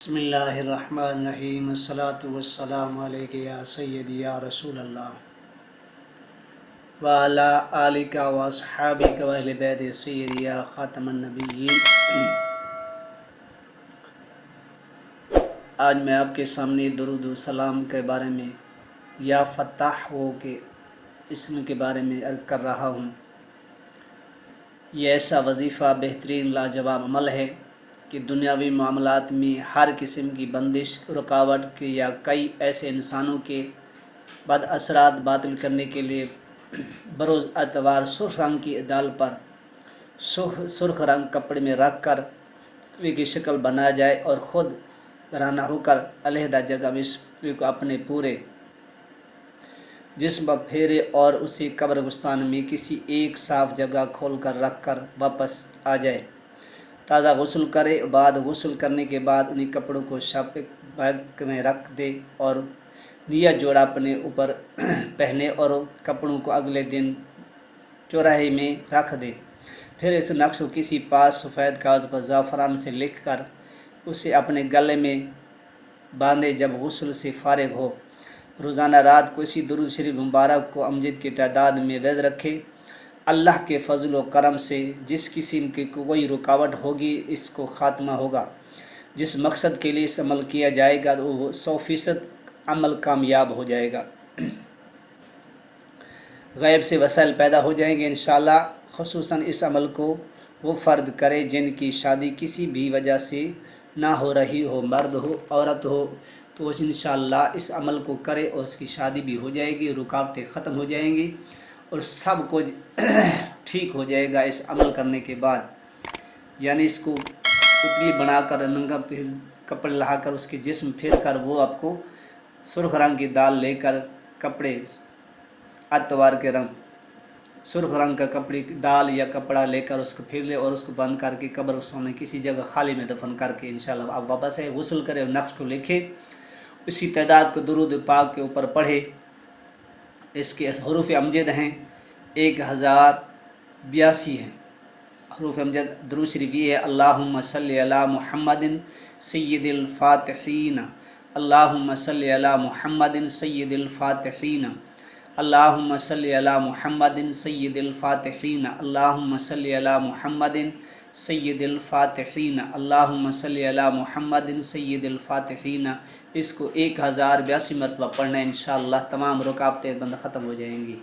بسم اللہ الرحمن الرحیم الصلاۃ والسلام علیک یا سیدی یا رسول اللہ وعلی آلک واصحابک واہل بیت سیدی یا خاتم النبیین۔ آج میں آپ کے سامنے درود و سلام کے بارے میں یا فتاح ہو کے اسم کے بارے میں عرض کر رہا ہوں۔ یہ ایسا وظیفہ بہترین لاجواب عمل ہے کہ دنیاوی معاملات میں ہر قسم کی بندش، رکاوٹ کے یا کئی ایسے انسانوں کے بد اثرات باطل کرنے کے لیے بروز اتوار سرخ رنگ کی ڈال پر سرخ رنگ کپڑے میں رکھ کر پتلی کی شکل بنایا جائے اور خود روانہ ہو کر علیحدہ جگہ میں اس پتلی کو اپنے پورے جسم پر پھیرے اور اسی قبرستان میں کسی ایک صاف جگہ کھول کر رکھ کر واپس آ جائے۔ تازہ غسل کرے، غسل کرنے کے بعد انہیں کپڑوں کو شاپک بیگ میں رکھ دے اور نیا جوڑا اپنے اوپر پہنے اور کپڑوں کو اگلے دن چوراہے میں رکھ دے۔ پھر اس نقش کو کسی پاس سفید کاغذ پر زعفران سے لکھ کر اسے اپنے گلے میں باندھے۔ جب غسل سے فارغ ہو، روزانہ رات کو اسی درود شریف مبارک کو امجد کی تعداد میں ورد رکھے۔ اللہ کے فضل و کرم سے جس قسم کی کوئی رکاوٹ ہوگی اس کو خاتمہ ہوگا۔ جس مقصد کے لیے اس عمل کیا جائے گا وہ 100% عمل کامیاب ہو جائے گا۔ غیب سے وسائل پیدا ہو جائیں گے انشاءاللہ۔ خصوصاً اس عمل کو وہ فرد کرے جن کی شادی کسی بھی وجہ سے نہ ہو رہی ہو، مرد ہو عورت ہو، تو وہ انشاءاللہ اس عمل کو کرے اور اس کی شادی بھی ہو جائے گی، رکاوٹیں ختم ہو جائیں گی اور سب کچھ ٹھیک ہو جائے گا اس عمل کرنے کے بعد۔ یعنی اس کو پتلی بنا کر ننگا کپڑے لہا کر اس کے جسم پھیر کر وہ آپ کو سرخ رنگ کی دال لے کر کپڑے اتوار کے رنگ سرخ رنگ کا کپڑی دال یا کپڑا لے کر اس کو پھیر لے اور اس کو بند کر کے قبرستان میں کسی جگہ خالی میں دفن کر کے انشاءاللہ آپ واپس آئے، غسل کرے اور نقش کو لکھے، اسی تعداد کو درود پاک کے اوپر پڑھے۔ اس کے حروف امجد ہیں 1082 ہیں۔ حروف امجد درود شریف یہ ہے: اللہم صلی علی محمد سید الفاتحین، اللہم صلی علی محمد سید الفاتحین، اللہم صلی علی محمد سید الفاتحین، اللہم صلی علی محمد سید الفاتحین، اللہم صلی علی محمد سید الفاتحین۔ اس کو 1082 مرتبہ پڑھنا ہے انشاءاللہ، تمام رکاوٹیں بند ختم ہو جائیں گی۔